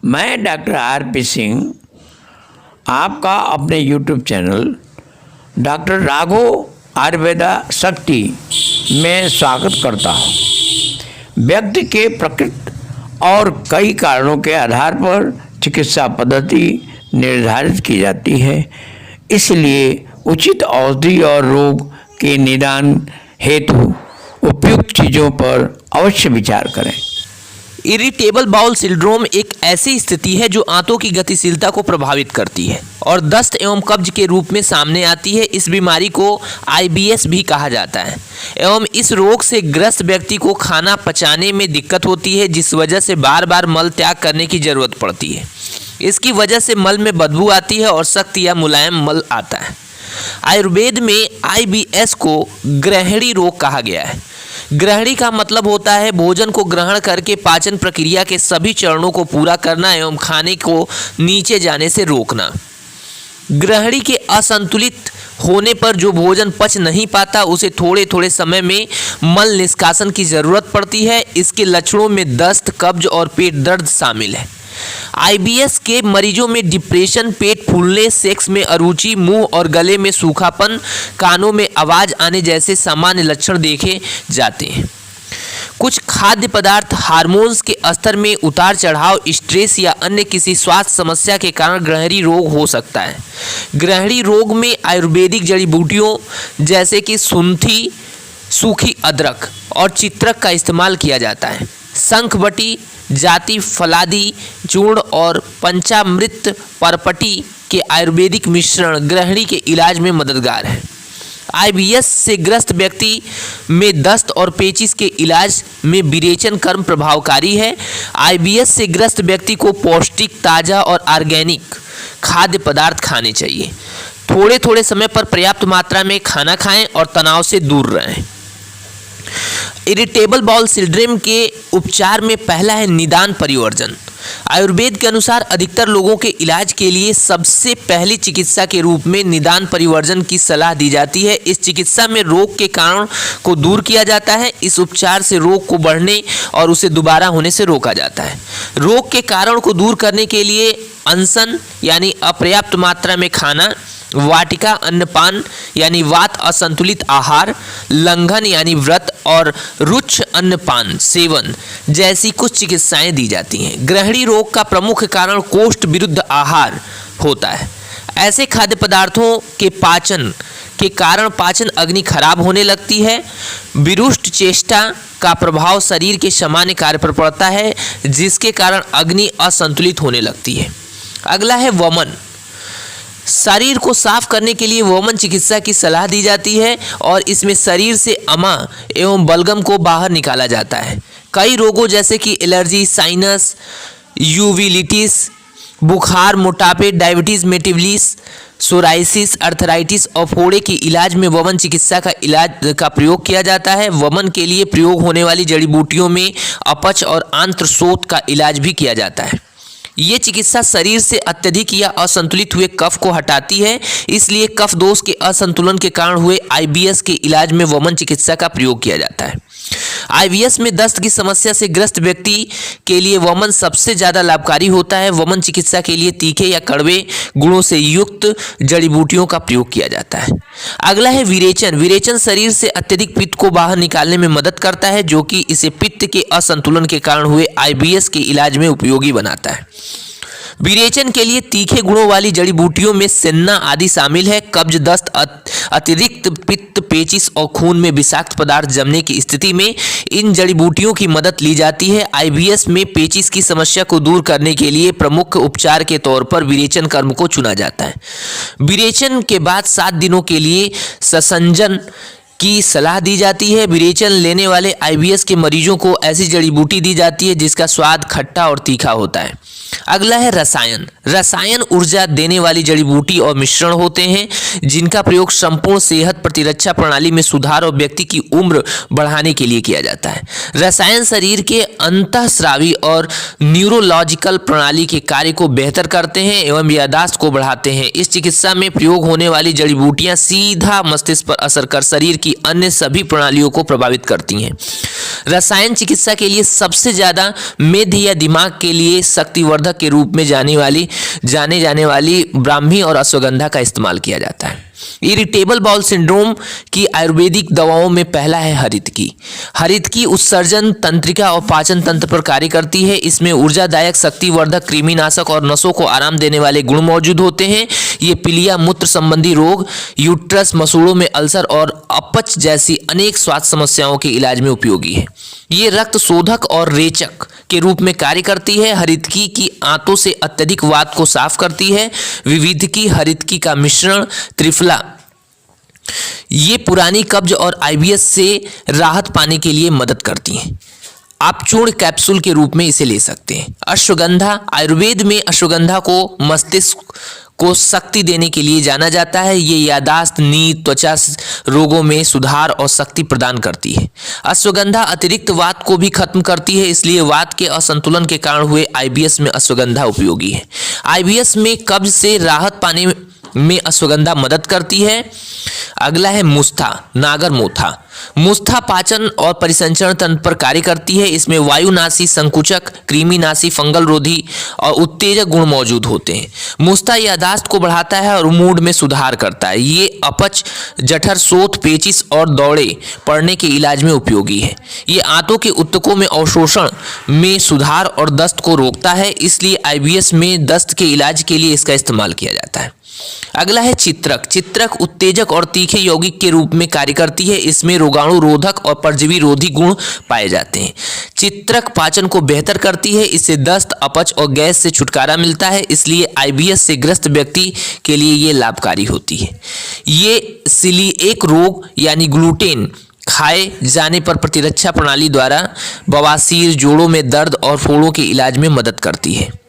मैं doctor RP. Singh आपका अपने YouTube channel doctor Raghav Ayurveda शक्ति में स्वागत करता हूँ। व्यक्ति के प्रकृति और कई कारणों के आधार पर चिकित्सा पद्धति निर्धारित की जाती है, इसलिए उचित औषधि और रोग के निदान हेतु उपयुक्त चीज़ों पर अवश्य विचार करें। इरिटेबल बाउल सिंड्रोम एक ऐसी स्थिति है जो आंतों की गतिशीलता को प्रभावित करती है और दस्त एवं कब्ज के रूप में सामने आती है। इस बीमारी को IBS भी कहा जाता है एवं इस रोग से ग्रस्त व्यक्ति को खाना पचाने में दिक्कत होती है, जिस वजह से बार बार मल त्याग करने की जरूरत पड़ती है। इसकी वजह से मल में बदबू आती है और सख्त या मुलायम मल आता है। आयुर्वेद में IBS को ग्रहणी रोग कहा गया है। ग्रहणी का मतलब होता है भोजन को ग्रहण करके पाचन प्रक्रिया के सभी चरणों को पूरा करना एवं खाने को नीचे जाने से रोकना। ग्रहणी के असंतुलित होने पर जो भोजन पच नहीं पाता उसे थोड़े थोड़े समय में मल निष्कासन की जरूरत पड़ती है। इसके लक्षणों में दस्त, कब्ज और पेट दर्द शामिल है। IBS के मरीजों में डिप्रेशन, पेट फूलने, सेक्स में अरुचि, मुंह और गले में सूखापन, कानों में आवाज आने जैसे सामान्य लक्षण देखे जाते हैं। कुछ खाद्य पदार्थ, हार्मोन्स के स्तर में उतार चढ़ाव, स्ट्रेस या अन्य किसी स्वास्थ्य समस्या के कारण ग्रहणी रोग हो सकता है। ग्रहणी रोग में आयुर्वेदिक जड़ी बूटियों जैसे कि सुंठी, सूखी अदरक और चित्रक का इस्तेमाल किया जाता है। शंखबटी, जाति फलादी चूर्ण और पंचामृत परपटी के आयुर्वेदिक मिश्रण ग्रहणी के इलाज में मददगार है। IBS से ग्रस्त व्यक्ति में दस्त और पेचिश के इलाज में विरेचन कर्म प्रभावकारी है। IBS से ग्रस्त व्यक्ति को पौष्टिक, ताज़ा और ऑर्गेनिक खाद्य पदार्थ खाने चाहिए। थोड़े थोड़े समय पर पर्याप्त मात्रा में खाना खाएं और तनाव से दूर रहें। इरिटेबल बाउल सिंड्रोम के उपचार में पहला है निदान परिवर्जन। आयुर्वेद के अनुसार अधिकतर लोगों के इलाज के लिए सबसे पहली चिकित्सा के रूप में निदान परिवर्जन की सलाह दी जाती है। इस चिकित्सा में रोग के कारण को दूर किया जाता है। इस उपचार से रोग को बढ़ने और उसे दोबारा होने से रोका जाता है। रोग के कारण को दूर करने के लिए अनशन यानी अपर्याप्त मात्रा में खाना, वाटिका अन्नपान यानी वात असंतुलित आहार, लंघन यानी व्रत और रुच्छ अन्नपान सेवन जैसी कुछ चिकित्साएं दी जाती हैं। ग्रहणी रोग का प्रमुख कारण कोष्ठ विरुद्ध आहार होता है। ऐसे खाद्य पदार्थों के पाचन के कारण पाचन अग्नि खराब होने लगती है। विरुष्ट चेष्टा का प्रभाव शरीर के सामान्य कार्य पर पड़ता है, जिसके कारण अग्नि असंतुलित होने लगती है। अगला है वमन। शरीर को साफ करने के लिए वमन चिकित्सा की सलाह दी जाती है और इसमें शरीर से अमा एवं बलगम को बाहर निकाला जाता है। कई रोगों जैसे कि एलर्जी, साइनस, यूविलिटिस, बुखार, मोटापे, डायबिटीज मेटिवलिस, सोराइसिस, अर्थराइटिस और फोड़े के इलाज में वमन चिकित्सा का प्रयोग किया जाता है। वमन के लिए प्रयोग होने वाली जड़ी बूटियों में अपच और आंत्रशोथ का इलाज भी किया जाता है। ये चिकित्सा शरीर से अत्यधिक या असंतुलित हुए कफ को हटाती है, इसलिए कफ दोष के असंतुलन के कारण हुए IBS के इलाज में वमन चिकित्सा का प्रयोग किया जाता है। IBS में दस्त की समस्या से ग्रस्त व्यक्ति के लिए वमन सबसे ज़्यादा लाभकारी होता है। वमन चिकित्सा के लिए तीखे या कड़वे गुणों से युक्त जड़ी बूटियों का प्रयोग किया जाता है। अगला है विरेचन। विरेचन शरीर से अत्यधिक पित्त को बाहर निकालने में मदद करता है, जो कि इसे पित्त के असंतुलन के कारण हुए IBS के इलाज में उपयोगी बनाता है। विरेचन के लिए तीखे गुणों वाली जड़ी बूटियों में सेन्ना आदि शामिल है। कब्ज, दस्त, अतिरिक्त पित्त, पेचिश और खून में विषाक्त पदार्थ जमने की स्थिति में इन जड़ी बूटियों की मदद ली जाती है। IBS में पेचिश की समस्या को दूर करने के लिए प्रमुख उपचार के तौर पर विरेचन कर्म को चुना जाता है। विरेचन के बाद 7 दिनों के लिए ससंजन की सलाह दी जाती है। विरेचन लेने वाले IBS के मरीजों को ऐसी जड़ी बूटी दी जाती है जिसका स्वाद खट्टा और तीखा होता है। अगला है रसायन। रसायन ऊर्जा देने वाली जड़ी बूटी और मिश्रण होते हैं, जिनका प्रयोग संपूर्ण सेहत प्रतिरक्षा प्रणाली में सुधार और व्यक्ति की उम्र बढ़ाने के लिए किया जाता है। रसायन शरीर के अंतःस्रावी और न्यूरोलॉजिकल प्रणाली के कार्य को बेहतर करते हैं एवं याददाश्त को बढ़ाते हैं। इस चिकित्सा में प्रयोग होने वाली जड़ी बूटियां सीधा मस्तिष्क पर असर कर शरीर की अन्य सभी प्रणालियों को प्रभावित करती हैं। रसायन चिकित्सा के लिए सबसे ज़्यादा मेध या दिमाग के लिए शक्तिवर्धक के रूप में जाने जाने वाली ब्राह्मी और अश्वगंधा का इस्तेमाल किया जाता है। इरिटेबल बाउल सिंड्रोम की आयुर्वेदिक दवाओं में पहला है हरितकी। हरितकी उत्सर्जन तंत्रिका और पाचन तंत्र पर कार्य करती है। इसमें ऊर्जादायक, शक्तिवर्धक, कृमिनाशक और नसों को आराम देने वाले गुण मौजूद होते हैं। ये पीलिया, मूत्र संबंधी रोग, यूट्रस, मसूड़ों में अल्सर और अपच जैसी अनेक स्वास्थ्य समस्याओं के इलाज में उपयोगी है। ये रक्त शोधक और रेचक के रूप में कार्य करती है। हरितकी की आंतों से अत्यधिक वात को साफ करती है। विविधकी हरितकी का मिश्रण त्रिफला ये पुरानी कब्ज और आईबीएस से राहत पाने के लिए मदद करती हैं। आप चूर्ण कैप्सूल के रूप में इसे ले सकते हैं। अश्वगंधा, आयुर्वेद में अश्वगंधा को मस्तिष्क को शक्ति देने के लिए जाना जाता है। ये यादाश्त, नींद, त्वचा रोगों में सुधार और शक्ति प्रदान करती है। अश्वगंधा अतिरिक्त वात को भी खत्म करती है, इसलिए वात के असंतुलन के कारण हुए आईबीएस में अश्वगंधा उपयोगी है। आईबीएस में कब्ज से राहत पाने में अश्वगंधा मदद करती है। अगला है मुस्था, नागर मोथा। मुस्था पाचन और परिसंचरण तंत्र पर कार्य करती है। इसमें वायुनाशी, संकुचक, कृमिनाशी, फंगल रोधी और उत्तेजक गुण मौजूद होते हैं। मुस्था यादाश्त को बढ़ाता है और मूड में सुधार करता है। ये अपच, जठर, शोथ, पेचिश और दौरे पड़ने के इलाज में उपयोगी है। ये आंतों के ऊतकों में अवशोषण में सुधार और दस्त को रोकता है, इसलिए आईबीएस में दस्त के इलाज के लिए इसका इस्तेमाल किया जाता है। अगला है चित्रक। चित्रक उत्तेजक और तीखे यौगिक के रूप में कार्य करती है। इसमें रोगाणु रोधक और परजीवी रोधी गुण पाए जाते हैं। चित्रक पाचन को बेहतर करती है। इससे दस्त, अपच और गैस से छुटकारा मिलता है, इसलिए आईबीएस से ग्रस्त व्यक्ति के लिए ये लाभकारी होती है। ये सीलिएक रोग यानी ग्लूटेन खाए जाने पर प्रतिरक्षा प्रणाली द्वारा बवासीर, जोड़ों में दर्द और फोड़ों के इलाज में मदद करती है।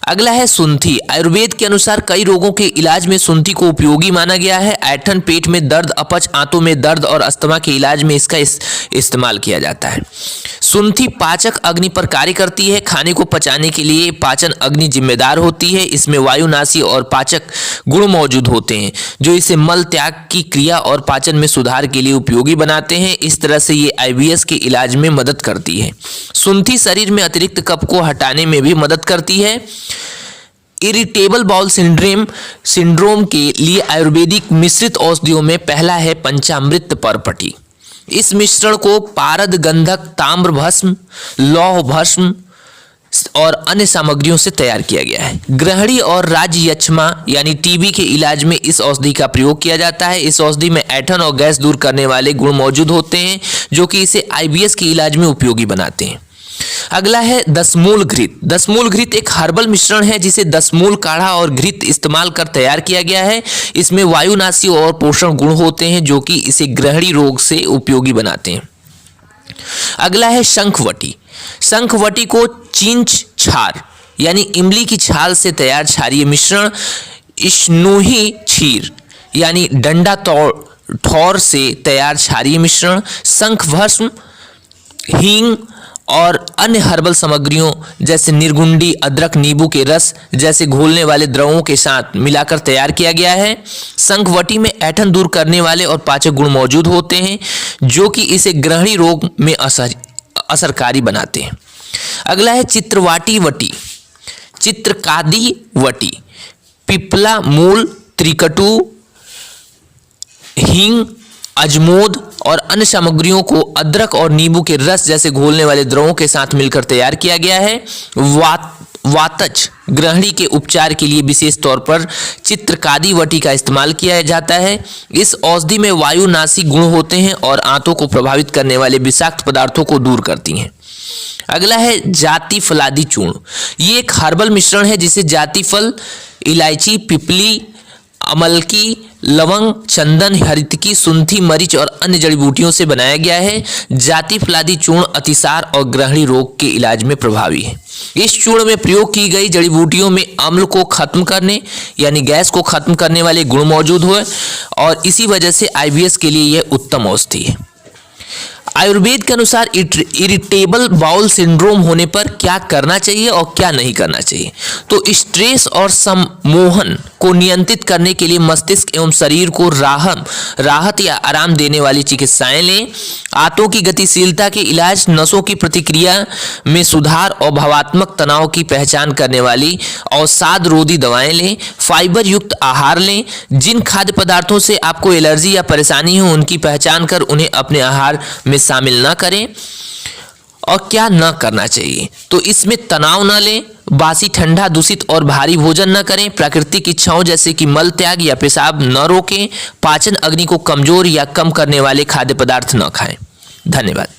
अगला है सुंठी। आयुर्वेद के अनुसार कई रोगों के इलाज में सुंठी को उपयोगी माना गया है। ऐंठन, पेट में दर्द, अपच, आंतों में दर्द और अस्थमा के इलाज में इसका इस्तेमाल किया जाता है। सुंठी पाचक अग्नि पर कार्य करती है। खाने को पचाने के लिए पाचन अग्नि जिम्मेदार होती है। इसमें वायुनाशी और पाचक गुण मौजूद होते हैं जो इसे मल त्याग की क्रिया और पाचन में सुधार के लिए उपयोगी बनाते हैं। इस तरह से ये आईबीएस के इलाज में मदद करती है। सुंठी शरीर में अतिरिक्त कफ को हटाने में भी मदद करती है। इरिटेबल बाउल सिंड्रोम के लिए आयुर्वेदिक मिश्रित औषधियों में पहला है पंचामृत परपटी। इस मिश्रण को पारद, गंधक, ताम्र भस्म, लौह भस्म और अन्य सामग्रियों से तैयार किया गया है। ग्रहणी और राज्यक्षमा यानी टीबी के इलाज में इस औषधि का प्रयोग किया जाता है। इस औषधि में ऐंठन और गैस दूर करने वाले गुण मौजूद होते हैं जो कि इसे आईबीएस के इलाज में उपयोगी बनाते हैं। अगला है दसमूल घृत। दसमूल घृत एक हर्बल मिश्रण है जिसे दसमूल काढ़ा और घृत इस्तेमाल कर तैयार किया गया है। इसमें वायुनाशी और पोषण गुण होते हैं जो कि इसे ग्रहणी रोग से उपयोगी बनाते हैं। अगला है शंखवटी। शंखवटी को चींच छार यानी इमली की छाल से तैयार क्षारीय मिश्रण, स्नूही क्षीर यानी डंडा ठौर से तैयार क्षारीय मिश्रण, शंख भस्म, हींग और अन्य हर्बल सामग्रियों जैसे निर्गुंडी, अदरक, नींबू के रस जैसे घोलने वाले द्रवों के साथ मिलाकर तैयार किया गया है। शंखवटी में ऐंठन दूर करने वाले और पाचक गुण मौजूद होते हैं जो कि इसे ग्रहणी रोग में असरकारी बनाते हैं। अगला है चित्रवाटी वटी, चित्रकादी वटी। पिपला मूल, त्रिकटु, हींग, अजमोद और अन्य सामग्रियों को अदरक और नींबू के रस जैसे घोलने वाले द्रवों के साथ मिलकर तैयार किया गया है। वातज ग्रहणी के उपचार के लिए विशेष तौर पर चित्रकादी वटी का इस्तेमाल किया जाता है। इस औषधि में वायुनाशी गुण होते हैं और आंतों को प्रभावित करने वाले विषाक्त पदार्थों को दूर करती हैं। अगला है जाति फलादी चूर्ण। ये एक हर्बल मिश्रण है जिसे जाति फल, इलायची, पिपली, अमलकी, लवंग, चंदन, हरितकी, सुंठी, मरीच और अन्य जड़ी बूटियों से बनाया गया है। जाति फलादी चूर्ण अतिसार और ग्रहणी रोग के इलाज में प्रभावी है। इस चूर्ण में प्रयोग की गई जड़ी बूटियों में अम्ल को खत्म करने यानी गैस को खत्म करने वाले गुण मौजूद हुए और इसी वजह से आईबीएस के लिए यह उत्तम औषधि है। आयुर्वेद के अनुसार इरिटेबल बाउल सिंड्रोम होने पर क्या करना चाहिए और क्या नहीं करना चाहिए। तो स्ट्रेस और सम्मोहन को नियंत्रित करने के लिए मस्तिष्क एवं शरीर को राहत या आराम देने वाली चिकित्साएं लें। आंतों की गतिशीलता के इलाज, नसों की प्रतिक्रिया में सुधार और भावात्मक तनाव की पहचान करने वाली अवसाद रोधी दवाएं लें। फाइबर युक्त आहार लें। जिन खाद्य पदार्थों से आपको एलर्जी या परेशानी हो उनकी पहचान कर उन्हें अपने आहार में शामिल न करें। और क्या न करना चाहिए, तो इसमें तनाव न लें, बासी, ठंडा, दूषित और भारी भोजन न करें, प्राकृतिक इच्छाओं जैसे कि मल त्याग या पेशाब न रोकें, पाचन अग्नि को कमजोर या कम करने वाले खाद्य पदार्थ न खाएं। धन्यवाद।